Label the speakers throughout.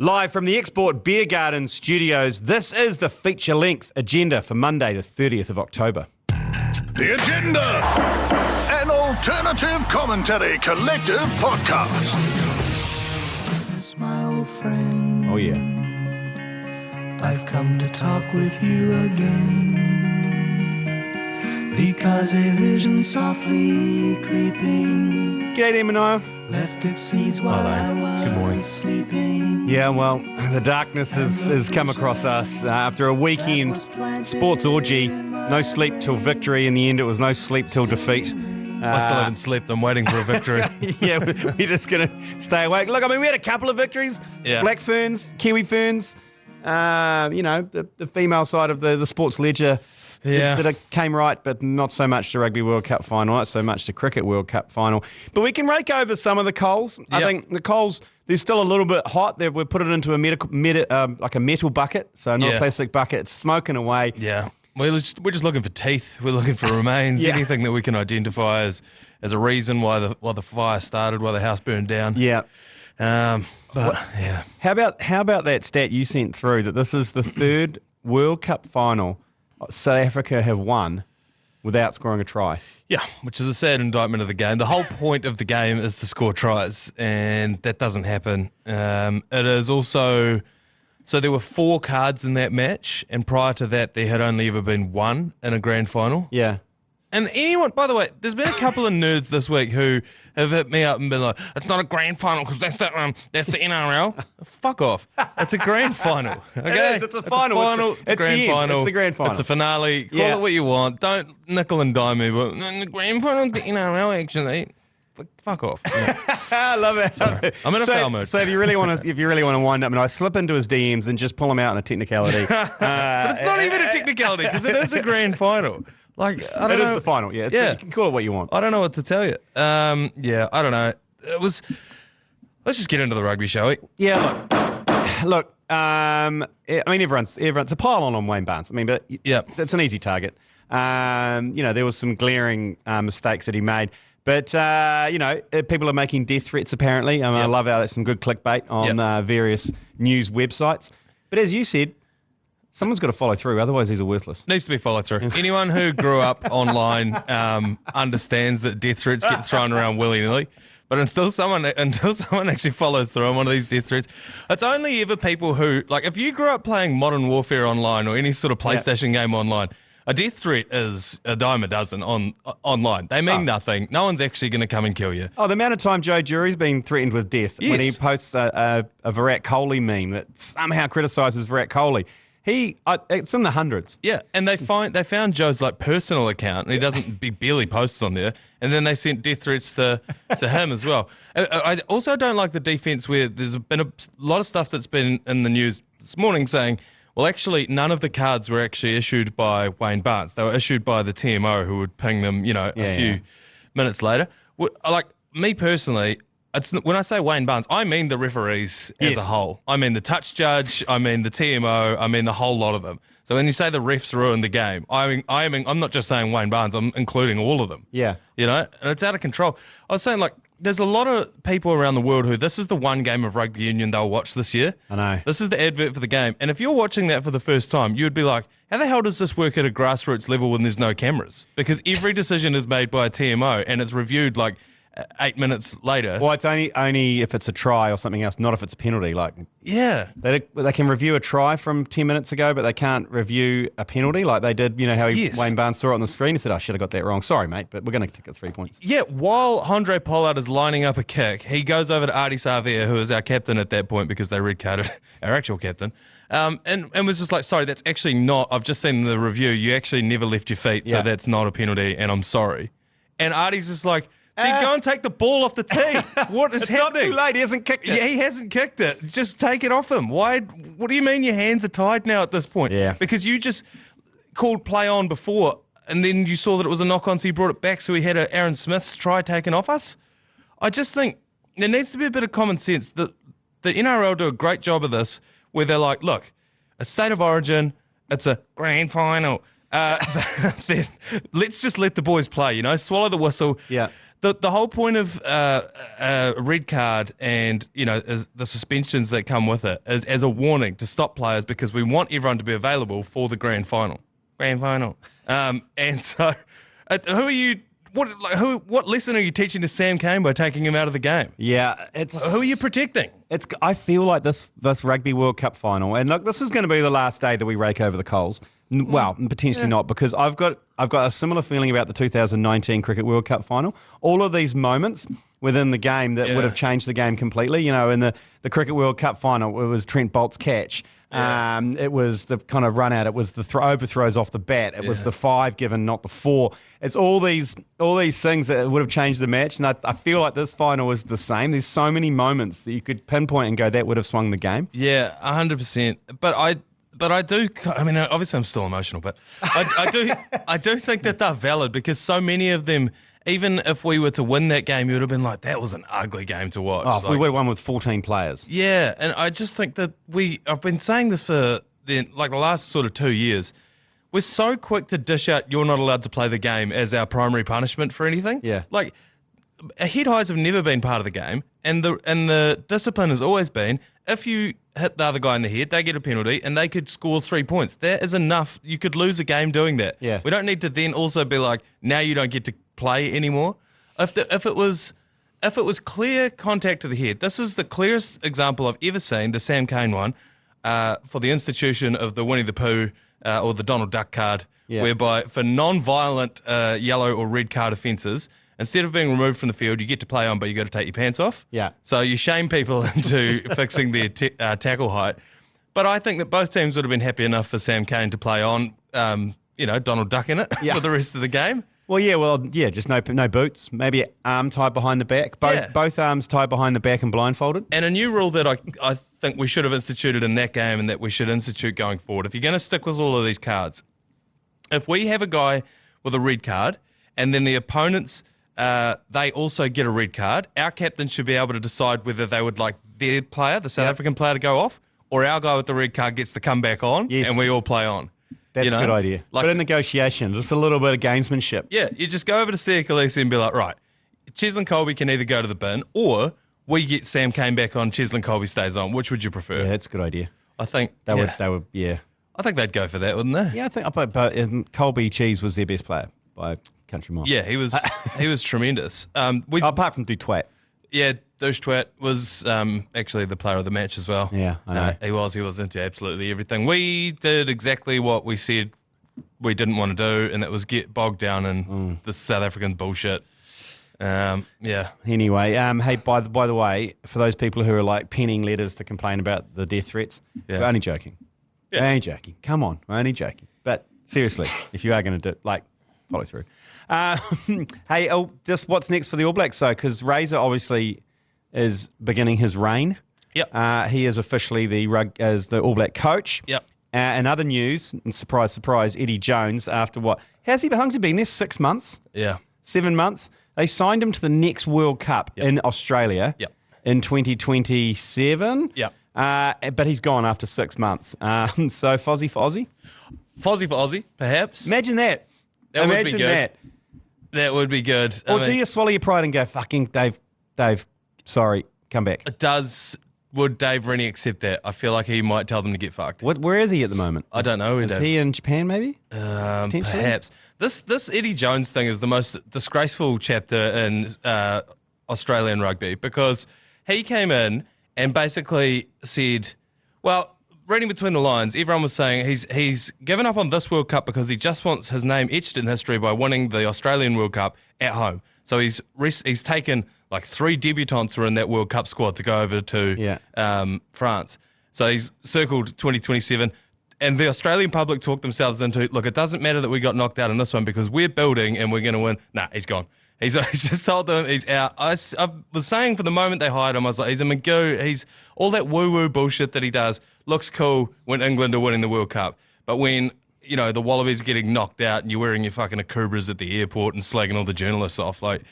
Speaker 1: Live from the Export Beer Garden studios, this is the feature-length agenda for Monday, the 30th of October.
Speaker 2: The Agenda, an alternative commentary collective podcast.
Speaker 3: My old friend,
Speaker 1: Oh, yeah.
Speaker 3: I've come to talk with you again, because a vision softly creeping
Speaker 1: G'day there, Manaia.
Speaker 3: left its seeds while I was
Speaker 4: Good morning.
Speaker 3: sleeping.
Speaker 1: Yeah, well, the darkness has come across us after a weekend sports orgy. No sleep till victory. In the end, it was no sleep till defeat.
Speaker 4: I still haven't slept. I'm waiting for a victory.
Speaker 1: Yeah, we're just going to stay awake. Look, I mean, we had a couple of victories.
Speaker 4: Yeah.
Speaker 1: Black Ferns, Kiwi Ferns, the female side of the sports ledger.
Speaker 4: Yeah.
Speaker 1: That it came right, but not so much the Rugby World Cup final, not so much the Cricket World Cup final. But we can rake over some of the coals. I
Speaker 4: Yep.
Speaker 1: think the coals, they're still a little bit hot. We've put it into a metal bucket, so not a
Speaker 4: Yeah.
Speaker 1: plastic bucket. It's smoking away.
Speaker 4: Yeah. We're just looking for teeth. We're looking for remains.
Speaker 1: Yeah.
Speaker 4: Anything that we can identify as a reason why the fire started, why the house burned down.
Speaker 1: Yeah.
Speaker 4: But yeah.
Speaker 1: How about that stat you sent through that this is the third World Cup final South Africa have won without scoring a try?
Speaker 4: Yeah, which is a sad indictment of the game. The whole point of the game is to score tries, and that doesn't happen. It is also... So there were 4 cards in that match, and prior to that, there had only ever been 1 in a grand final.
Speaker 1: Yeah.
Speaker 4: And anyone, by the way, there's been a couple of nerds this week who have hit me up and been like, it's not a grand final because that's the NRL. Fuck off. It's a grand final. Okay?
Speaker 1: It is. It's a final.
Speaker 4: It's a grand
Speaker 1: the end.
Speaker 4: final.
Speaker 1: It's the grand final.
Speaker 4: It's a finale. Call
Speaker 1: Yeah.
Speaker 4: it what you want. Don't nickel and dime me, but the grand final of the NRL actually. Fuck off. Yeah.
Speaker 1: I love it.
Speaker 4: Sorry. I'm in a foul mode.
Speaker 1: So if you really want to wind up, and I slip into his DMs and just pull him out in a technicality.
Speaker 4: But it's not even a technicality because it is a grand final. Like, I don't
Speaker 1: It
Speaker 4: know.
Speaker 1: is the final. Yeah.
Speaker 4: Yeah.
Speaker 1: You can call it what you want.
Speaker 4: I don't know what to tell you. Yeah, I don't know. Let's just get into the rugby, shall we?
Speaker 1: Yeah. Look. I mean, everyone's a pile on Wayne Barnes. I mean, but
Speaker 4: Yeah.
Speaker 1: it's an easy target. There was some glaring mistakes that he made. But, people are making death threats, apparently. I love how that's some good clickbait on various news websites. But as you said, someone's got to follow through. Otherwise, these are worthless.
Speaker 4: Needs to be followed through. Anyone who grew up online understands that death threats get thrown around willy-nilly. But until someone actually follows through on one of these death threats, it's only ever people who, like, if you grew up playing Modern Warfare online or any sort of PlayStation game online, a death threat is a dime a dozen online. They mean nothing. No one's actually going to come and kill you.
Speaker 1: Oh, the amount of time Joe Jury's been threatened with death when he
Speaker 4: Yes.
Speaker 1: posts a Virat Kohli meme that somehow criticises Virat Kohli. It's in the hundreds.
Speaker 4: Yeah, and they found Joe's like personal account, and he barely posts on there. And then they sent death threats to him as well. I also don't like the defense where there's been a lot of stuff that's been in the news this morning saying, well, actually, none of the cards were actually issued by Wayne Barnes. They were issued by the TMO, who would ping them, a few minutes later. Like me personally. When I say Wayne Barnes, I mean the referees as a whole. I mean the touch judge, I mean the TMO, I mean the whole lot of them. So when you say the refs ruined the game, I'm not just saying Wayne Barnes, I'm including all of them.
Speaker 1: Yeah.
Speaker 4: And it's out of control. I was saying, like, there's a lot of people around the world who this is the one game of rugby union they'll watch this year.
Speaker 1: I know.
Speaker 4: This is the advert for the game. And if you're watching that for the first time, you'd be like, how the hell does this work at a grassroots level when there's no cameras? Because every decision is made by a TMO and it's reviewed like 8 minutes later.
Speaker 1: Well, it's only if it's a try or something else, not if it's a penalty. Like,
Speaker 4: Yeah.
Speaker 1: they can review a try from 10 minutes ago, but they can't review a penalty like they did. You know how
Speaker 4: Yes.
Speaker 1: Wayne Barnes saw it on the screen and said, I should have got that wrong. Sorry, mate, but we're going to tick it 3 points.
Speaker 4: Yeah, while Andre Pollard is lining up a kick, he goes over to Artie Savia, who is our captain at that point because they red-carded our actual captain, and was just like, sorry, that's actually not, I've just seen the review, you actually never left your feet, so that's not a penalty, and I'm sorry. And Artie's just like, then go and take the ball off the tee. What is
Speaker 1: It's
Speaker 4: happening?
Speaker 1: not too late. He hasn't kicked it.
Speaker 4: Yeah, he hasn't kicked it. Just take it off him. Why? What do you mean your hands are tied now at this point?
Speaker 1: Yeah.
Speaker 4: Because you just called play on before, and then you saw that it was a knock-on, so you brought it back, so we had a Aaron Smith's try taken off us. I just think there needs to be a bit of common sense. The NRL do a great job of this, where they're like, look, it's state of origin, it's a grand final. Then let's just let the boys play, swallow the whistle.
Speaker 1: Yeah.
Speaker 4: The whole point of a red card and is the suspensions that come with it is as a warning to stop players because we want everyone to be available for the grand final. And so, who are you? What lesson are you teaching to Sam Cane by taking him out of the game?
Speaker 1: Yeah,
Speaker 4: who are you protecting?
Speaker 1: I feel like this Rugby World Cup final, and look, this is going to be the last day that we rake over the coals. Well, potentially not, because I've got a similar feeling about the 2019 Cricket World Cup final. All of these moments within the game that would have changed the game completely. In the Cricket World Cup final, it was Trent Bolt's catch. It was the kind of run out. It was the overthrows off the bat. It was the 5 given, not the 4. It's all these things that would have changed the match. And I feel like this final was the same. There's so many moments that you could pinpoint and go, that would have swung the game.
Speaker 4: Yeah, 100%. But I do. I mean, obviously, I'm still emotional, but I do think that they're valid because so many of them. Even if we were to win that game, you would have been like, that was an ugly game to watch.
Speaker 1: Oh, we would have won with 14 players.
Speaker 4: Yeah, and I just think that I've been saying this for the last sort of 2 years. We're so quick to dish out, you're not allowed to play the game as our primary punishment for anything.
Speaker 1: Yeah.
Speaker 4: Like, head highs have never been part of the game, and the discipline has always been, if you hit the other guy in the head, they get a penalty, and they could score 3 points. That is enough. You could lose a game doing that.
Speaker 1: Yeah.
Speaker 4: We don't need to then also be like, now you don't get to play anymore. If it was clear contact to the head, this is the clearest example I've ever seen, the Sam Cane one, for the institution of the Winnie the Pooh or the Donald Duck card, whereby for non-violent yellow or red card offences, instead of being removed from the field, you get to play on, but you got to take your pants off.
Speaker 1: Yeah.
Speaker 4: So you shame people into fixing their tackle height. But I think that both teams would have been happy enough for Sam Cane to play on, Donald Duck in it for the rest of the game.
Speaker 1: Just no boots, maybe arm tied behind the back, both arms tied behind the back and blindfolded.
Speaker 4: And a new rule that I think we should have instituted in that game and that we should institute going forward. If you're going to stick with all of these cards, if we have a guy with a red card and then the opponents, they also get a red card, our captain should be able to decide whether they would like their player, the South African player, to go off, or our guy with the red card gets to come back on and we all play on.
Speaker 1: That's a good idea. Like, bit of negotiation, just a little bit of gamesmanship.
Speaker 4: Yeah, you just go over to Sia Khaleesi and be like, right, Cheslin Colby can either go to the bin or we get Sam Cane back on, Cheslin Colby stays on. Which would you prefer?
Speaker 1: Yeah, that's a good idea.
Speaker 4: I think
Speaker 1: they would.
Speaker 4: I think they'd go for that, wouldn't they?
Speaker 1: Yeah, I think. But Colby Cheese was their best player by country mile.
Speaker 4: Yeah, he was tremendous.
Speaker 1: Apart from Dutwat.
Speaker 4: Yeah, Douche Twat was actually the player of the match as well.
Speaker 1: Yeah, I know.
Speaker 4: He was into absolutely everything. We did exactly what we said we didn't want to do, and that was get bogged down in the South African bullshit.
Speaker 1: Anyway, hey, by the way, for those people who are like penning letters to complain about the death threats, we're only joking. Yeah. We're only joking. Come on, we're only joking. But seriously, if you are going to do follow through. Hey, just what's next for the All Blacks, though? Because Razor obviously is beginning his reign.
Speaker 4: Yep.
Speaker 1: He is officially as the All Black coach.
Speaker 4: Yep.
Speaker 1: And other news, and surprise, surprise, Eddie Jones, after what? How long's he been there? 6 months?
Speaker 4: Yeah.
Speaker 1: 7 months? They signed him to the next World Cup in Australia in 2027.
Speaker 4: Yep.
Speaker 1: But he's gone after 6 months. So Fozzie for Aussie?
Speaker 4: Fozzie for Aussie, perhaps.
Speaker 1: Imagine that.
Speaker 4: That would be good. That would be good.
Speaker 1: Or do you swallow your pride and go, fucking Dave, sorry, come back?
Speaker 4: Would Dave Rennie accept that? I feel like he might tell them to get fucked.
Speaker 1: Where is he at the moment?
Speaker 4: I don't know.
Speaker 1: Is he in Japan, maybe?
Speaker 4: Perhaps. This Eddie Jones thing is the most disgraceful chapter in Australian rugby because he came in and basically said, well, reading between the lines, everyone was saying he's given up on this World Cup because he just wants his name etched in history by winning the Australian World Cup at home. So he's taken like 3 debutants who are in that World Cup squad to go over to France. So he's circled 2027. And the Australian public talked themselves into, look, it doesn't matter that we got knocked out in this one because we're building and we're going to win. Nah, he's gone. He's just told them he's out. I was saying for the moment they hired him, I was like, he's a Magoo. He's all that woo-woo bullshit that he does looks cool when England are winning the World Cup. But when, the Wallabies are getting knocked out and you're wearing your fucking Akubras at the airport and slagging all the journalists off, like,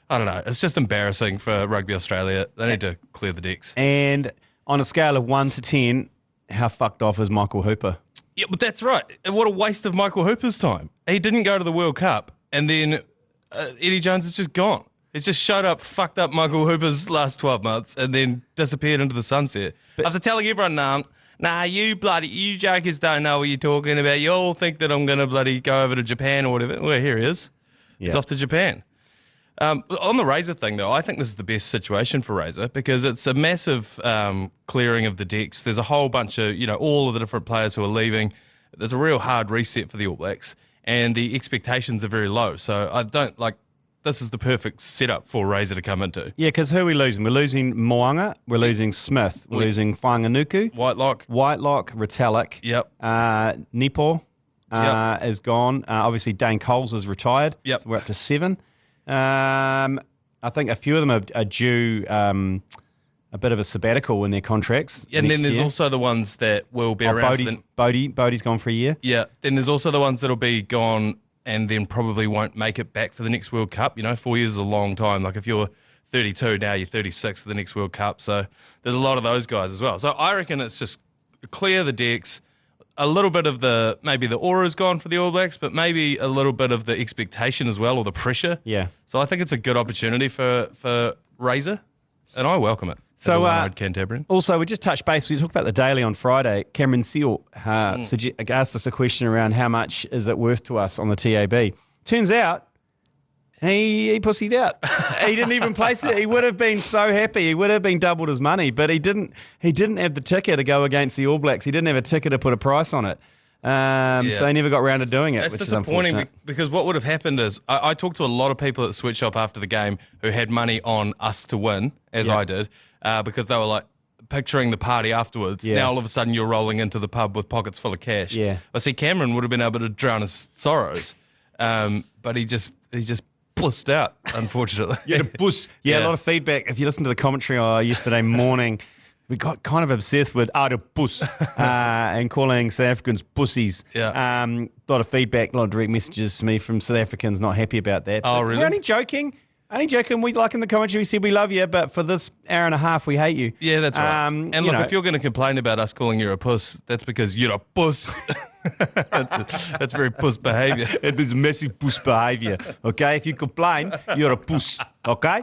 Speaker 4: I don't know. It's just embarrassing for Rugby Australia. They need to clear the decks.
Speaker 1: And on a scale of 1 to 10, how fucked off is Michael Hooper?
Speaker 4: Yeah, but that's right. What a waste of Michael Hooper's time. He didn't go to the World Cup and then Eddie Jones is just gone. He's just showed up, fucked up Michael Hooper's last 12 months, and then disappeared into the sunset. After telling everyone, you jokers don't know what you're talking about. You all think that I'm going to bloody go over to Japan or whatever. Well, here he is. Yeah. He's off to Japan. On the Razor thing, though, I think this is the best situation for Razor because it's a massive clearing of the decks. There's a whole bunch of, all of the different players who are leaving. There's a real hard reset for the All Blacks, and the expectations are very low. So I don't this is the perfect setup for Razor to come into.
Speaker 1: Yeah, because who are we losing? We're losing Moanga, we're losing Smith, we're losing Whanganuku,
Speaker 4: Whitelock,
Speaker 1: Retallick.
Speaker 4: Yep.
Speaker 1: Nipo is gone. Obviously, Dane Coles is retired.
Speaker 4: Yep.
Speaker 1: So we're up to 7. I think a few of them are due a bit of a sabbatical in their contracts.
Speaker 4: And then there's also the ones that will be around.
Speaker 1: Bodie's gone for a year.
Speaker 4: Yeah. Then there's also the ones that'll be gone and then probably won't make it back for the next World Cup. 4 years is a long time. Like if you're 32 now, you're 36 for the next World Cup. So there's a lot of those guys as well. So I reckon it's just clear the decks. A little bit of maybe the aura's gone for the All Blacks, but maybe a little bit of the expectation as well, or the pressure.
Speaker 1: Yeah.
Speaker 4: So I think it's a good opportunity for Razor, and I welcome it.
Speaker 1: So
Speaker 4: Cantabrian.
Speaker 1: Also, we just touched base. We talked about the Daily on Friday. Cameron Seal asked us a question around how much is it worth to us on the TAB. Turns out he pussied out. He didn't even place it. He would have been so happy. He would have been doubled his money, but he didn't have the ticker to go against the All Blacks. He didn't have a ticker to put a price on it. So he never got around to doing it.
Speaker 4: That's
Speaker 1: which
Speaker 4: disappointing
Speaker 1: is
Speaker 4: because what would have happened is I talked to a lot of people at the sweatshop after the game who had money on us to win, as I did, because they were like picturing the party afterwards.
Speaker 1: Yeah.
Speaker 4: Now all of a sudden you're rolling into the pub with pockets full of cash.
Speaker 1: Yeah.
Speaker 4: I see Cameron would have been able to drown his sorrows, but he just pussed out, unfortunately.
Speaker 1: Yeah, the bus. Yeah, a lot of feedback. If you listen to the commentary yesterday morning, we got kind of obsessed with the bus and calling South Africans pussies.
Speaker 4: Yeah.
Speaker 1: A lot of feedback, a lot of direct messages to me from South Africans not happy about that.
Speaker 4: Oh,
Speaker 1: But
Speaker 4: really?
Speaker 1: We're only joking. We like in the commentary, we said we love you, but for this hour and a half, we hate you.
Speaker 4: Yeah, that's right. And look, if you're going to complain about us calling you a puss, that's because you're a puss. That's very puss behaviour.
Speaker 1: It is massive puss behaviour, okay? If you complain, you're a puss, okay?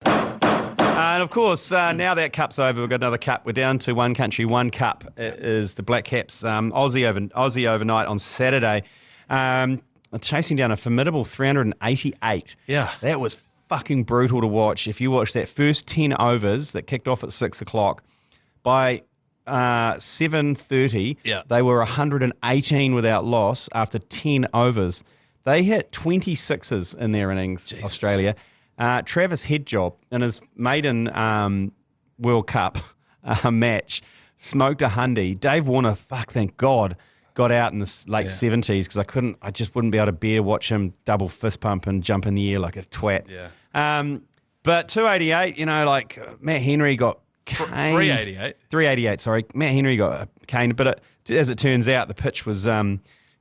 Speaker 1: And of course, now that cup's over, we've got another cup. We're down to one country, one cup. It is the Black Caps. Aussie overnight on Saturday. Chasing down a formidable 388.
Speaker 4: Yeah.
Speaker 1: That was fucking brutal to watch. If you watch that first 10 overs that kicked off at 6 o'clock, by 7:30, they were 118 without loss after 10 overs. They hit 26s in their innings, Jesus. Australia. Travis Head in his maiden World Cup match smoked a hundy. Dave Warner, thank God, got out in the late 70s because I just wouldn't be able to bear to watch him double fist pump and jump in the air like a twat.
Speaker 4: Yeah.
Speaker 1: But 288, Matt Henry got caned.
Speaker 4: 388?
Speaker 1: 388, sorry. Matt Henry got caned, but as it turns out, the pitch was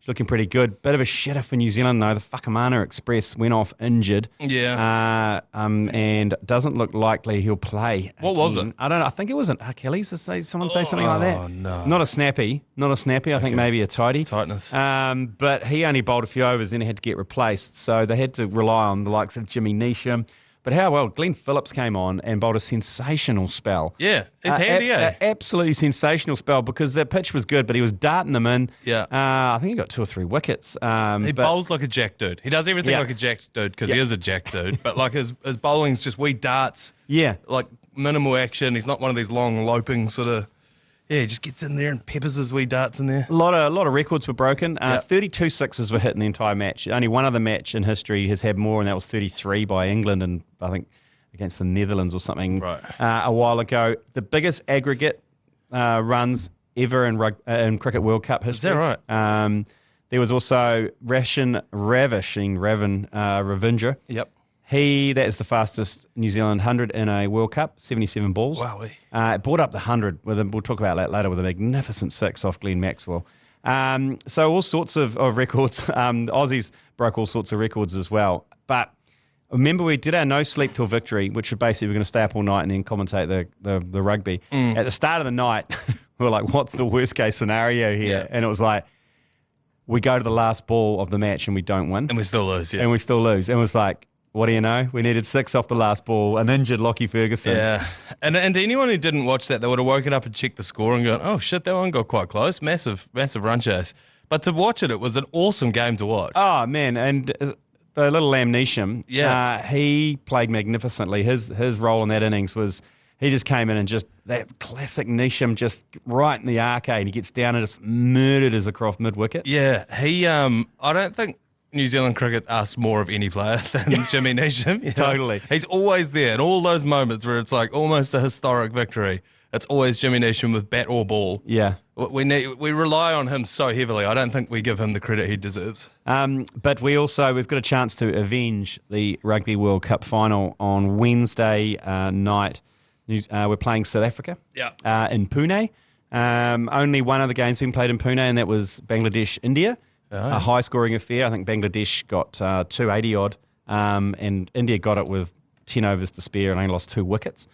Speaker 1: looking pretty good. Bit of a shitter for New Zealand, though. The Whakamana Express went off injured.
Speaker 4: Yeah.
Speaker 1: And doesn't look likely he'll play.
Speaker 4: What was it?
Speaker 1: I don't know. I think it was an Achilles. Someone say something like that.
Speaker 4: Oh, no.
Speaker 1: Not a snappy. I think maybe a tighty.
Speaker 4: Tightness.
Speaker 1: But he only bowled a few overs, then he had to get replaced. So they had to rely on the likes of Jimmy Neesham. But how well, Glenn Phillips came on and bowled a sensational spell.
Speaker 4: Yeah, it's handy,
Speaker 1: absolutely sensational spell because the pitch was good, but he was darting them in.
Speaker 4: Yeah.
Speaker 1: I think he got 2 or 3 wickets.
Speaker 4: He bowls like a jack dude. He does everything like a jack dude because he is a jack dude. But like his bowling's just wee darts.
Speaker 1: Yeah.
Speaker 4: Like minimal action. He's not one of these long loping sort of. Yeah, he just gets in there and peppers his wee darts in there.
Speaker 1: A lot of records were broken. 32 sixes were hit in the entire match. Only one other match in history has had more, and that was 33 by England, and I think against the Netherlands or something a while ago. The biggest aggregate runs ever in Cricket World Cup history.
Speaker 4: Is that right?
Speaker 1: There was also Ravindra.
Speaker 4: Yep.
Speaker 1: That is the fastest New Zealand 100 in a World Cup, 77 balls.
Speaker 4: Wow.
Speaker 1: It brought up the 100, we'll talk about that later, with a magnificent 6 off Glenn Maxwell. So all sorts of records. The Aussies broke all sorts of records as well. But remember, we did our no sleep till victory, which would basically we're going to stay up all night and then commentate the rugby. At the start of the night, we were like, what's the worst case scenario here?
Speaker 4: Yeah.
Speaker 1: And it was like, we go to the last ball of the match and we don't win.
Speaker 4: And we still lose,
Speaker 1: And we still lose. And it was like, what do you know? We needed 6 off the last ball. An injured Lockie Ferguson.
Speaker 4: Yeah. And to anyone who didn't watch that, they would have woken up and checked the score and gone, oh, shit, that one got quite close. Massive run chase. But to watch it was an awesome game to watch.
Speaker 1: Oh, man. And the little lamb Neesham, he played magnificently. His role in that innings was he just came in and just that classic Neesham just right in the arcade. He gets down and just murdered as across mid-wicket.
Speaker 4: Yeah. He, I don't think New Zealand cricket asks more of any player than Jimmy Neesham. You know?
Speaker 1: Totally.
Speaker 4: He's always there in all those moments where it's like almost a historic victory. It's always Jimmy Neesham with bat or ball.
Speaker 1: Yeah.
Speaker 4: We rely on him so heavily. I don't think we give him the credit he deserves.
Speaker 1: But we've got a chance to avenge the Rugby World Cup final on Wednesday night. We're playing South Africa in Pune. Only one of the games been played in Pune, and that was Bangladesh-India. A high-scoring affair. I think Bangladesh got 280 odd, and India got it with 10 overs to spare and only lost 2 wickets.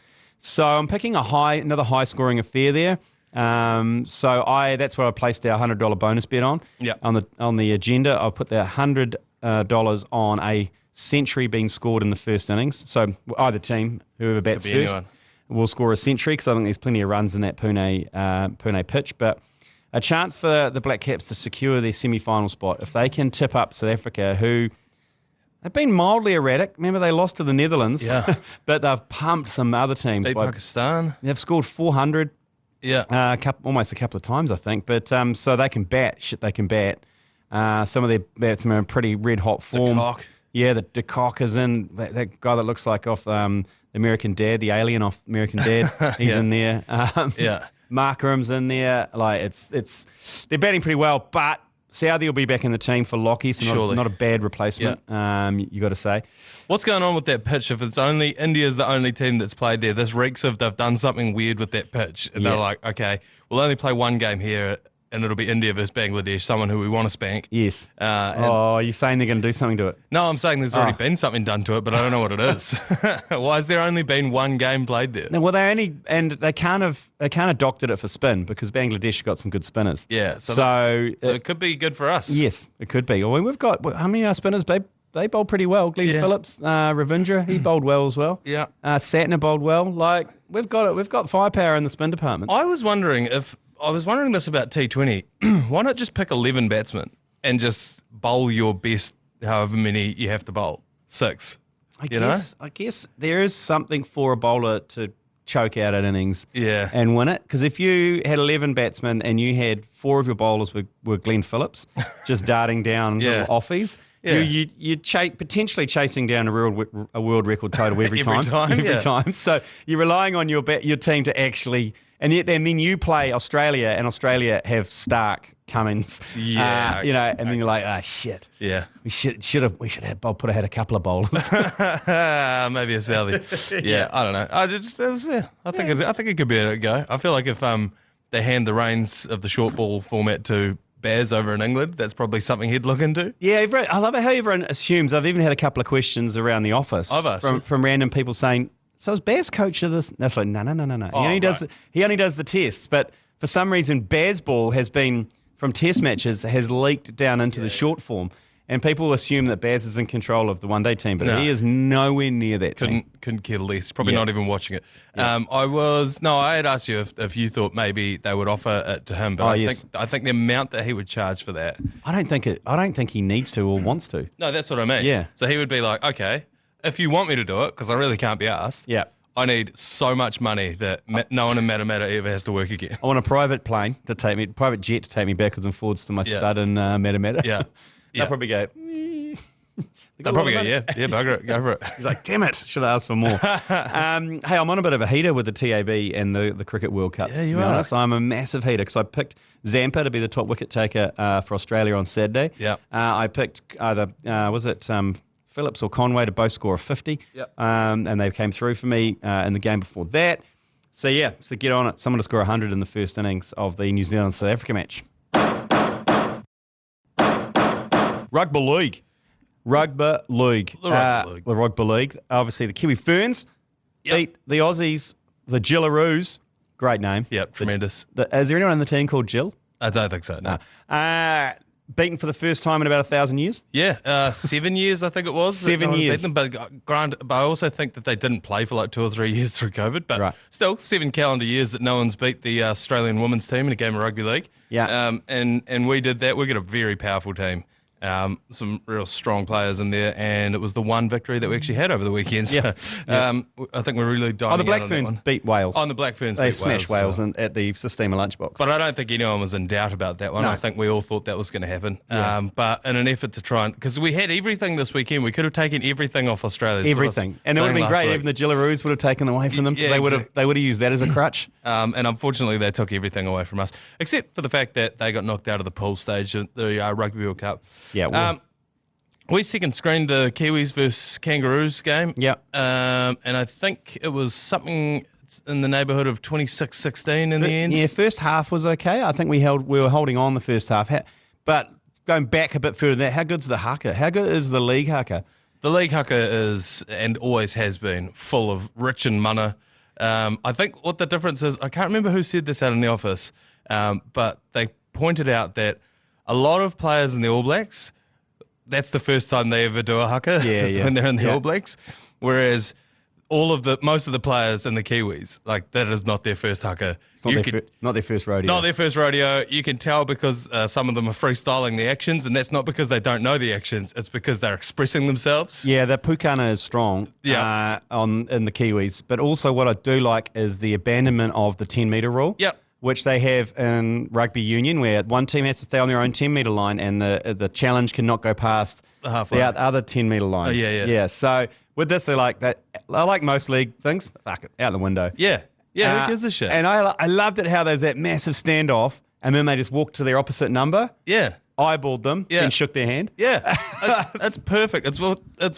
Speaker 1: So I'm picking another high-scoring affair there. That's where I placed our $100 bonus bet on.
Speaker 4: Yeah.
Speaker 1: On the agenda, I'll put the $100 on a century being scored in the first innings. So either team, whoever bats first, will score a century because I think there's plenty of runs in that Pune pitch, but. A chance for the Black Caps to secure their semi-final spot. If they can tip up South Africa, who have been mildly erratic. Remember, they lost to the Netherlands, but they've pumped some other teams.
Speaker 4: Beat Pakistan.
Speaker 1: They've scored 400 almost a couple of times, I think. But so they can bat. Shit, they can bat. Some of their batsmen are in pretty red-hot form.
Speaker 4: DeCock.
Speaker 1: Yeah, the DeCock is in. That guy that looks like off American Dad, the alien off American Dad, he's in there. Markram's in there. Like they're batting pretty well, but Southey will be back in the team for Lockie, so not a bad replacement. You got to say.
Speaker 4: What's going on with that pitch? If it's only India's the only team that's played there, this reeks of they've done something weird with that pitch, and they're like, okay, we'll only play one game here. And it'll be India versus Bangladesh, someone who we want to spank.
Speaker 1: Yes. You're saying they're going to do something to it?
Speaker 4: No, I'm saying there's already been something done to it, but I don't know what it is. Why has there only been one game played there?
Speaker 1: No, well, they kind of doctored it for spin because Bangladesh got some good spinners.
Speaker 4: Yeah. So it could be good for us.
Speaker 1: Yes, it could be. Well, we've got how many of our spinners? They bowled pretty well. Glenn Phillips, Ravindra, he bowled well as well.
Speaker 4: Yeah.
Speaker 1: Satner bowled well. Like we've got firepower in the spin department.
Speaker 4: I was wondering this about T20. Why not just pick 11 batsmen and just bowl your best, however many you have to bowl? 6. I
Speaker 1: guess there is something for a bowler to choke out an innings
Speaker 4: and
Speaker 1: win it. Because if you had 11 batsmen and you had 4 of your bowlers were Glenn Phillips, just darting down little offies, you're potentially chasing down a world record total every time. Every time. So you're relying on your team to actually... And then you play Australia, and Australia have Stark, Cummins, and then you're like, shit.
Speaker 4: Yeah,
Speaker 1: we should have put ahead a couple of bowlers.
Speaker 4: Maybe a Southey. I don't know. I think it could be a go. I feel like if they hand the reins of the short ball format to Baz over in England, that's probably something he'd look into. Yeah,
Speaker 1: I love how everyone assumes. I've even had a couple of questions around the office from random people saying, so is Baz coach of this? That's like, no. He only does the tests, but for some reason, Baz ball has been, from test matches, has leaked down into the short form. And people assume that Baz is in control of the one-day team, but he is nowhere near that team.
Speaker 4: Couldn't care less. Probably not even watching it. I had asked you if you thought maybe they would offer it to him, but I think the amount that he would charge for that.
Speaker 1: I don't think he needs to or wants to.
Speaker 4: No, that's what I mean.
Speaker 1: Yeah.
Speaker 4: So he would be like, okay, if you want me to do it, because I really can't be asked.
Speaker 1: Yeah.
Speaker 4: I need so much money that no one in Matamata ever has to work again.
Speaker 1: I want a private jet to take me backwards and forwards to my stud in Matamata.
Speaker 4: Yeah.
Speaker 1: They'll probably go.
Speaker 4: They'll probably go, bugger it, go for it.
Speaker 1: He's like, damn it, should have asked for more. Hey, I'm on a bit of a heater with the TAB and the Cricket World Cup.
Speaker 4: Yeah, you are.
Speaker 1: Honest. I'm a massive heater because I picked Zampa to be the top wicket taker for Australia on Saturday.
Speaker 4: Yeah.
Speaker 1: I picked either, Phillips or Conway to both score a 50.
Speaker 4: Yep.
Speaker 1: And they came through for me in the game before that. So get on it. Someone to score 100 in the first innings of the New Zealand-South Africa match. Rugby League. The Rugby League. Obviously, the Kiwi Ferns beat the Aussies, the Gillaroos. Great name.
Speaker 4: Yep, tremendous.
Speaker 1: Is there anyone on the team called Jill?
Speaker 4: I don't think so, no.
Speaker 1: beaten for the first time in about 1,000 years.
Speaker 4: Yeah, 7 years I think it was.
Speaker 1: 7 years.
Speaker 4: But I also think that they didn't play for like 2 or 3 years through COVID. But
Speaker 1: Right.
Speaker 4: still, 7 calendar years that no one's beat the Australian women's team in a game of rugby league.
Speaker 1: Yeah.
Speaker 4: And we did that. We got a very powerful team. Some real strong players in there, and it was the one victory that we actually had over the weekend. So, I think we're really dining
Speaker 1: The Black
Speaker 4: out on that
Speaker 1: Ferns
Speaker 4: one.
Speaker 1: beat Wales.
Speaker 4: The Black Ferns
Speaker 1: They
Speaker 4: beat
Speaker 1: smashed Wales at the Sistema lunchbox.
Speaker 4: But I don't think anyone was in doubt about that one.
Speaker 1: No.
Speaker 4: I think we all thought that was going to happen.
Speaker 1: Yeah.
Speaker 4: But in an effort to try and... Because we had everything this weekend. We could have taken everything off Australia.
Speaker 1: Everything. And it would have been great. Even the Jillaroos would have taken away from them.
Speaker 4: Yeah,
Speaker 1: They would have used that as a crutch.
Speaker 4: And unfortunately, they took everything away from us, except for the fact that they got knocked out of the pool stage at the Rugby World Cup.
Speaker 1: Yeah, well.
Speaker 4: We second screened the Kiwis versus Kangaroos game.
Speaker 1: Yeah.
Speaker 4: And I think it was something in the neighbourhood of 26-16 in the end.
Speaker 1: Yeah, first half was okay. I think we were holding on the first half. But going back a bit further than that, how good's the haka? How good is the league haka?
Speaker 4: The league haka is, and always has been, full of rich and mana. I think what the difference is, I can't remember who said this out in the office, but they pointed out that a lot of players in the All Blacks, that's the first time they ever do a haka, when they're in the All Blacks. Whereas most of the players in the Kiwis, like that is not their first haka.
Speaker 1: It's not their first rodeo.
Speaker 4: Not their first rodeo. You can tell because some of them are freestyling the actions, and that's not because they don't know the actions. It's because they're expressing themselves.
Speaker 1: Yeah, the pukana is strong in the Kiwis. But also what I do like is the abandonment of the 10-metre rule.
Speaker 4: Yep.
Speaker 1: Which they have in rugby union, where one team has to stay on their own 10-metre line, and the challenge cannot go past
Speaker 4: halfway.
Speaker 1: the other 10-metre line.
Speaker 4: Yeah.
Speaker 1: So with this, they like that. I like most league things. Fuck it, out the window.
Speaker 4: Yeah. Who gives a shit?
Speaker 1: And I loved it how there's that massive standoff, and then they just walked to their opposite number.
Speaker 4: Yeah.
Speaker 1: Eyeballed them and shook their hand.
Speaker 4: Yeah, that's perfect. It's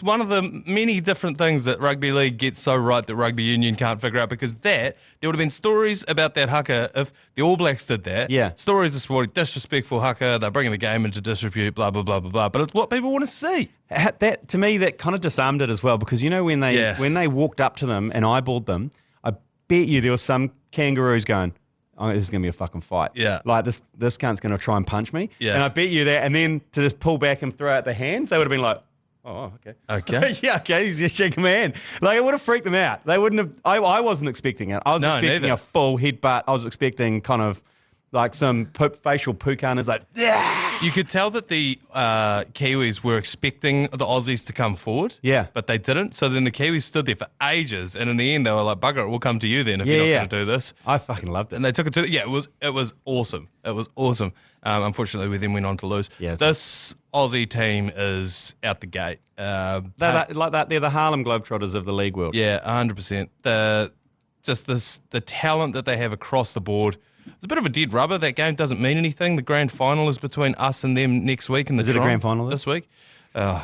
Speaker 4: one of the many different things that rugby league gets so right that rugby union can't figure out, because there would have been stories about that haka if the All Blacks did that.
Speaker 1: Yeah.
Speaker 4: Stories this morning, disrespectful haka, they're bringing the game into disrepute, blah, blah, blah, blah, blah. But it's what people want to see.
Speaker 1: That, to me, that kind of disarmed it as well, because when they walked up to them and eyeballed them, I bet you there was some kangaroos going, oh, this is going to be a fucking fight.
Speaker 4: Yeah.
Speaker 1: Like, this cunt's going to try and punch me.
Speaker 4: Yeah.
Speaker 1: And I bet you that. And then to just pull back and throw out the hand, they would have been like, oh, okay.
Speaker 4: Okay.
Speaker 1: Yeah, okay, he's just shaking my hand. Like, it would have freaked them out. They wouldn't have, I wasn't expecting it. I was expecting
Speaker 4: neither.
Speaker 1: a full headbutt. I was expecting kind of like some facial pukanas, like, yeah.
Speaker 4: You could tell that the Kiwis were expecting the Aussies to come forward.
Speaker 1: Yeah.
Speaker 4: But they didn't. So then the Kiwis stood there for ages. And in the end, they were like, bugger it, we'll come to you then if you're not going to do this.
Speaker 1: I fucking loved it.
Speaker 4: And they took it to, it was awesome. It was awesome. Unfortunately, we then went on to lose.
Speaker 1: Yeah,
Speaker 4: this Aussie team is out the gate.
Speaker 1: They're the Harlem Globetrotters of the league world.
Speaker 4: Yeah, 100%. The talent that they have across the board. It's a bit of a dead rubber. That game doesn't mean anything. The grand final is between us and them next week. In the
Speaker 1: Is it a grand final
Speaker 4: this week? And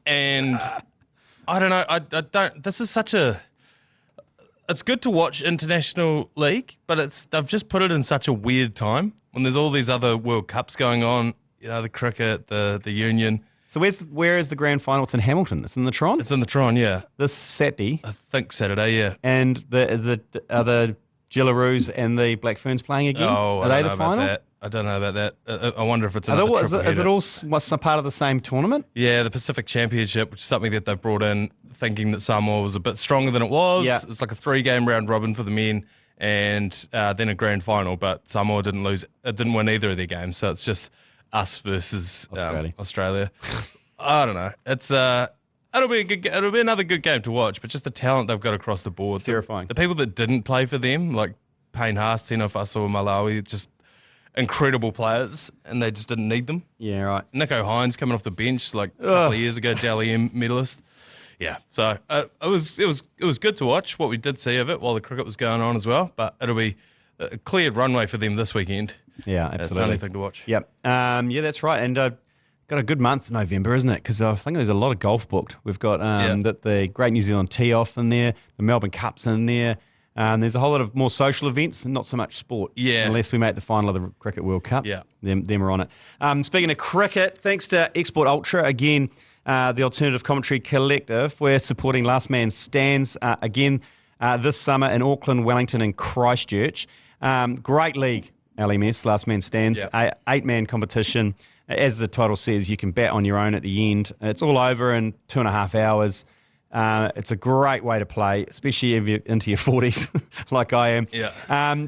Speaker 4: I don't know. I don't. This is such a. It's good to watch international league, but they've just put it in such a weird time when there's all these other World Cups going on. You know, the cricket, the union.
Speaker 1: So where is the grand final? It's in Hamilton. It's in the Tron?
Speaker 4: It's in the Tron, yeah.
Speaker 1: This Saturday.
Speaker 4: I think Saturday, yeah.
Speaker 1: And are the Jillaroos and the Black Ferns playing again?
Speaker 4: Oh,
Speaker 1: are they the final?
Speaker 4: I don't know about that. I wonder if it's another triple
Speaker 1: is it all what's part of the same tournament?
Speaker 4: Yeah, the Pacific Championship, which is something that they've brought in, thinking that Samoa was a bit stronger than it was.
Speaker 1: Yeah.
Speaker 4: It's like a 3-game round robin for the men, and then a grand final. But Samoa didn't win either of their games, so it's just us versus Australia. I don't know. It's it'll be another good game to watch, but just the talent they've got across the board.
Speaker 1: It's terrifying.
Speaker 4: The people that didn't play for them, like Payne Haas, Tino Faso, Malawi, just incredible players, and they just didn't need them.
Speaker 1: Yeah, right.
Speaker 4: Nico Hines coming off the bench like a couple of years ago, Dally M medalist. Yeah, so it was good to watch what we did see of it while the cricket was going on as well. But it'll be a cleared runway for them this weekend.
Speaker 1: Yeah, absolutely.
Speaker 4: It's the only thing to watch.
Speaker 1: Yep. Yeah, that's right. And got a good month November, isn't it? Because I think there's a lot of golf booked. We've got the Great New Zealand Tee Off in there, the Melbourne Cup's in there. There's a whole lot of more social events and not so much sport.
Speaker 4: Yeah.
Speaker 1: Unless we make the final of the Cricket World Cup.
Speaker 4: Yeah.
Speaker 1: Them are on it. Speaking of cricket, thanks to Export Ultra, again, the Alternative Commentary Collective, we're supporting Last Man Stands again this summer in Auckland, Wellington and Christchurch. Great league. LMS, Last Man Stands,
Speaker 4: Yep.
Speaker 1: 8-man competition. As the title says, you can bet on your own at the end. It's all over in 2.5 hours. It's a great way to play, especially if you're into your 40s, like I am.
Speaker 4: Yeah.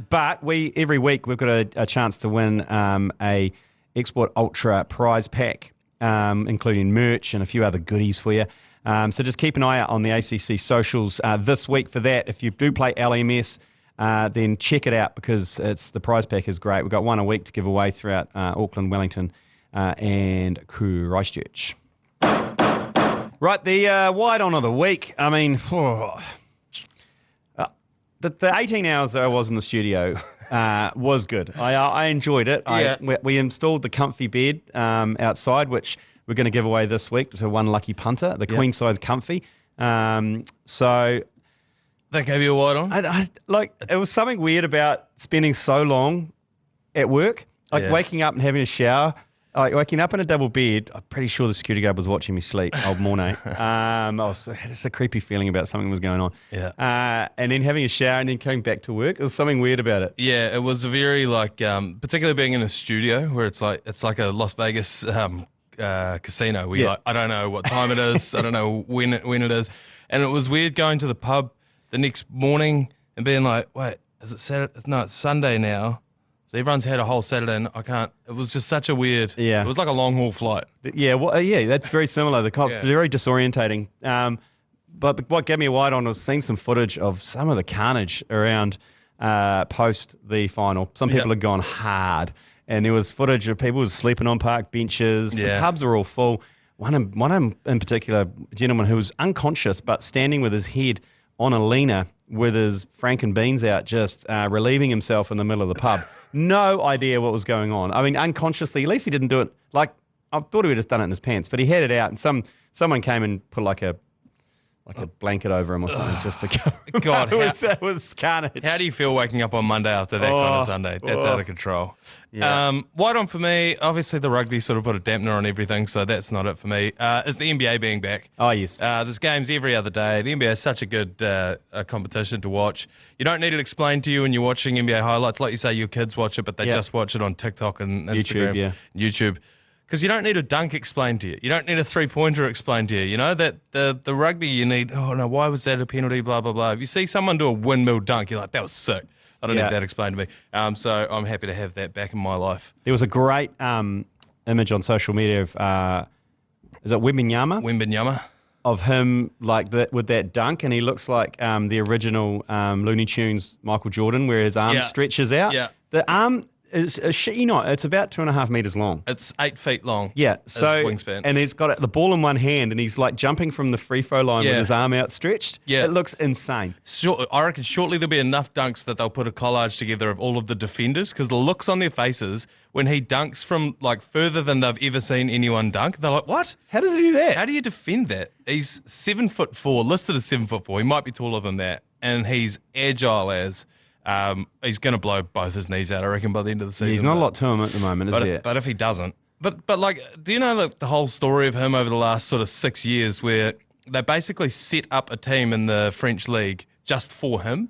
Speaker 1: But every week we've got a chance to win a Export Ultra prize pack, including merch and a few other goodies for you. So just keep an eye out on the ACC socials this week for that. If you do play LMS, then check it out because the prize pack is great. We've got one a week to give away throughout Auckland, Wellington, and Christchurch. Right, the wide on of the week. I mean, the 18 hours that I was in the studio was good. I enjoyed it.
Speaker 4: Yeah.
Speaker 1: We installed the comfy bed outside, which we're going to give away this week to one lucky punter, the queen size comfy. So
Speaker 4: They gave you a wide on?
Speaker 1: it was something weird about spending so long at work, waking up and having a shower. Waking up in a double bed, I'm pretty sure the security guard was watching me sleep, old Mornay. I had just a creepy feeling about something was going on.
Speaker 4: Yeah.
Speaker 1: And then having a shower and then coming back to work, there was something weird about it.
Speaker 4: Yeah, it was very particularly being in a studio where it's like a Las Vegas casino. I don't know what time it is. I don't know when it is. And it was weird going to the pub the next morning and being like, wait, is it Saturday? No, it's Sunday now. So everyone's had a whole Saturday and I can't. It was just such a weird.
Speaker 1: Yeah.
Speaker 4: It was like a long haul flight.
Speaker 1: Yeah, that's very similar. Very disorientating. But what gave me a wide on was seeing some footage of some of the carnage around post the final. Some people had gone hard, and there was footage of people sleeping on park benches.
Speaker 4: Yeah.
Speaker 1: The pubs were all full. One in particular, a gentleman who was unconscious but standing with his head on a leaner with his frank and beans out, just relieving himself in the middle of the pub. No idea what was going on. I mean, unconsciously, at least he didn't do it. Like, I thought he would have just done it in his pants, but he had it out, and someone came and put like a blanket over him or something just to cover him.
Speaker 4: God,
Speaker 1: that was carnage.
Speaker 4: How do you feel waking up on Monday after that kind of Sunday? That's out of control.
Speaker 1: Yeah.
Speaker 4: Wide on for me, obviously the rugby sort of put a dampener on everything, so that's not it for me. Is the NBA being back.
Speaker 1: Oh, yes.
Speaker 4: There's games every other day. The NBA is such a good competition to watch. You don't need it explained to you when you're watching NBA highlights. Like you say, your kids watch it, but they just watch it on TikTok and Instagram. YouTube. Because you don't need a dunk explained to you. You don't need a three-pointer explained to you. You know, that the rugby you need, oh, no, why was that a penalty, blah, blah, blah. If you see someone do a windmill dunk, you're like, that was sick. I don't need that explained to me. So I'm happy to have that back in my life.
Speaker 1: There was a great image on social media of, is it Wembanyama?
Speaker 4: Wembanyama.
Speaker 1: Of him like that with that dunk, and he looks like the original Looney Tunes Michael Jordan, where his arm stretches out.
Speaker 4: Yeah.
Speaker 1: The arm is shit you not. It's about 2.5 meters long.
Speaker 4: It's 8 feet long.
Speaker 1: Yeah. So
Speaker 4: wingspan.
Speaker 1: And he's got the ball in one hand, and he's like jumping from the free throw line with his arm outstretched. Yeah. It looks insane.
Speaker 4: I reckon shortly there'll be enough dunks that they'll put a collage together of all of the defenders, because the looks on their faces when he dunks from like further than they've ever seen anyone dunk, they're like, what?
Speaker 1: How does he do that?
Speaker 4: How do you defend that? He's 7'4", listed as 7'4". He might be taller than that, and he's agile as. He's going to blow both his knees out, I reckon, by the end of the season.
Speaker 1: There's not a lot to him at the moment, is there?
Speaker 4: But if he doesn't, but like, do you know the whole story of him over the last sort of 6 years, where they basically set up a team in the French league just for him?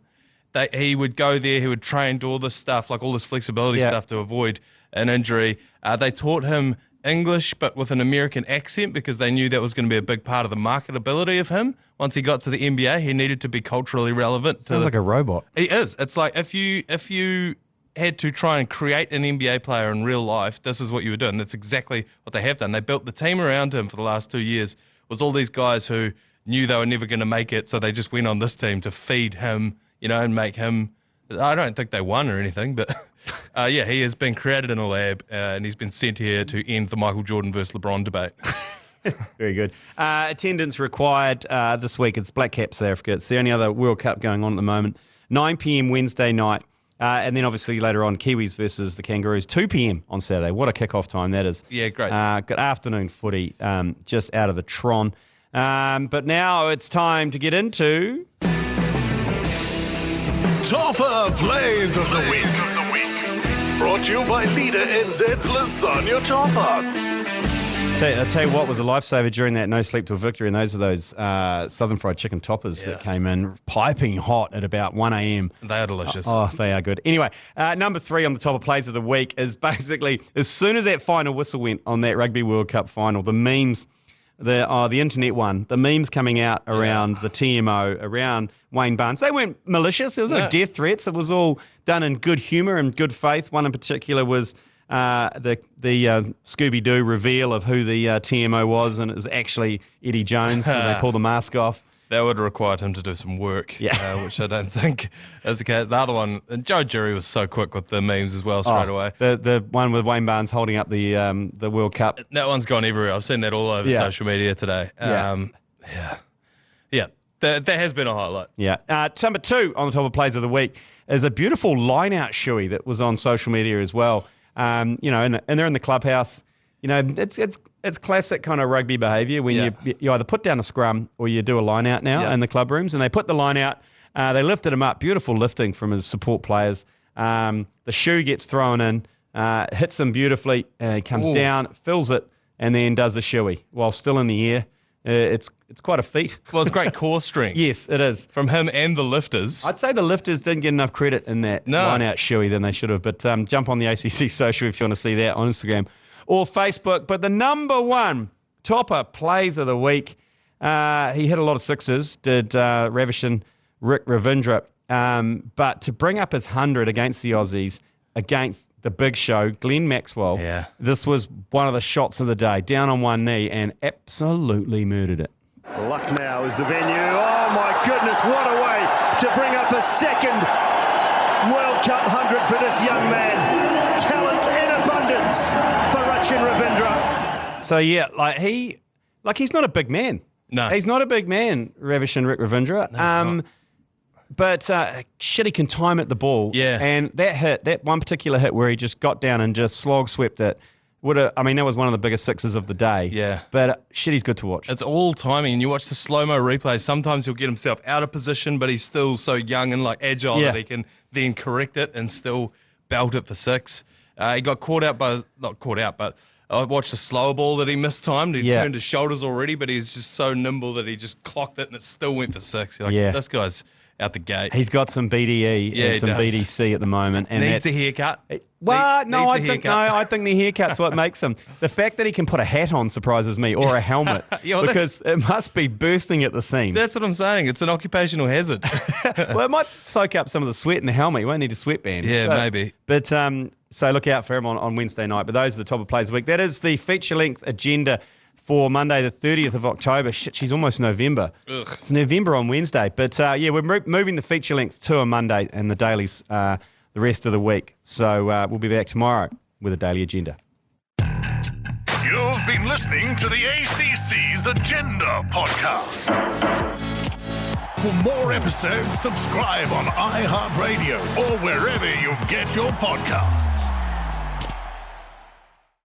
Speaker 4: He would go there, he would train, do all this stuff, like all this flexibility stuff to avoid an injury. They taught him English, but with an American accent, because they knew that was going to be a big part of the marketability of him. Once he got to the NBA, he needed to be culturally relevant.
Speaker 1: Sounds like a robot.
Speaker 4: He is. It's like if you had to try and create an NBA player in real life, this is what you were doing. That's exactly what they have done. They built the team around him for the last 2 years. Was all these guys who knew they were never going to make it, so they just went on this team to feed him, and make him. I don't think they won or anything, but he has been created in a lab, and he's been sent here to end the Michael Jordan versus LeBron debate.
Speaker 1: Very good. Attendance required this week. It's Black Caps South Africa. It's the only other World Cup going on at the moment. 9 p.m. Wednesday night. And then obviously later on, Kiwis versus the Kangaroos. 2 p.m. on Saturday. What a kickoff time that is.
Speaker 4: Yeah, great.
Speaker 1: Good afternoon footy, just out of the Tron. But now it's time to get into...
Speaker 2: Toppa Plays of the Week. Brought to you by Leader NZ's Lasagna Toppa.
Speaker 1: I'll tell you what was a lifesaver during that no sleep till victory, and those are those Southern Fried Chicken Toppas that came in piping hot at about 1 a.m.
Speaker 4: They are delicious.
Speaker 1: Oh, they are good. Anyway, number 3 on the Toppa plays of the week is basically as soon as that final whistle went on that Rugby World Cup final, the memes, the internet one, the memes coming out around the TMO, around Wayne Barnes, they weren't malicious. There was no death threats. It was all done in good humour and good faith. One in particular was the Scooby-Doo reveal of who the TMO was, and it was actually Eddie Jones, and they pulled the mask off.
Speaker 4: That would have required him to do some work, which I don't think is the case. The other one, and Joe Jury was so quick with the memes as well straight away.
Speaker 1: The one with Wayne Barnes holding up the World Cup.
Speaker 4: That one's gone everywhere. I've seen that all over social media today. That has been a highlight. Yeah.
Speaker 1: Number 2 on the top of plays of the week is a beautiful line-out shoey that was on social media as well. And they're in the clubhouse. You know, it's classic kind of rugby behaviour when you either put down a scrum or you do a line out now in the club rooms, and they put the line out. They lifted him up, beautiful lifting from his support players. The shoe gets thrown in, hits him beautifully, he comes down, fills it, and then does a shoey while still in the air. It's quite a feat.
Speaker 4: Well, it's great core strength.
Speaker 1: Yes, it is.
Speaker 4: From him and the lifters.
Speaker 1: I'd say the lifters didn't get enough credit in that line-out shoey than they should have. But jump on the ACC social if you want to see that on Instagram or Facebook. But the number 1 Toppa plays of the week, he hit a lot of sixes, did Ravishing Rick Ravindra. But to bring up his 100 against the Aussies, against the big show, Glenn Maxwell, this was one of the shots of the day, down on one knee and absolutely murdered it.
Speaker 5: Lucknow is the venue. Oh my goodness, what a way to bring up a second World Cup 100 for this young man. Talent in abundance for Rachin Ravindra.
Speaker 1: So he's not a big man.
Speaker 4: No.
Speaker 1: He's not a big man, Ravishing Rick Ravindra.
Speaker 4: No,
Speaker 1: but shit, he can time at the ball.
Speaker 4: Yeah.
Speaker 1: And that one particular hit where he just got down and just slog swept it, that was one of the biggest sixes of the day.
Speaker 4: Yeah.
Speaker 1: But shit, he's good to watch.
Speaker 4: It's all timing. And you watch the slow-mo replays, sometimes he'll get himself out of position, but he's still so young and agile that he can then correct it and still belt it for 6. He got not caught out, but I watched the slower ball that he mistimed. He turned his shoulders already, but he's just so nimble that he just clocked it and it still went for 6. You're like, this guy's out the gate.
Speaker 1: He's got some BDE and some BDC at the moment. And
Speaker 4: needs a haircut.
Speaker 1: I think the haircut's what makes him. The fact that he can put a hat on surprises me, or a helmet, because it must be bursting at the seams.
Speaker 4: That's what I'm saying. It's an occupational hazard.
Speaker 1: Well, it might soak up some of the sweat in the helmet. You won't need a sweatband.
Speaker 4: Yeah, maybe.
Speaker 1: But so look out for him on Wednesday night. But those are the top of plays of the week. That is the feature-length agenda for Monday, the 30th of October. Shit, she's almost November.
Speaker 4: Ugh.
Speaker 1: It's November on Wednesday. But we're moving the feature length to a Monday and the dailies the rest of the week. So we'll be back tomorrow with a daily agenda.
Speaker 2: You've been listening to the ACC's Agenda podcast. For more episodes, subscribe on iHeartRadio or wherever you get your podcasts.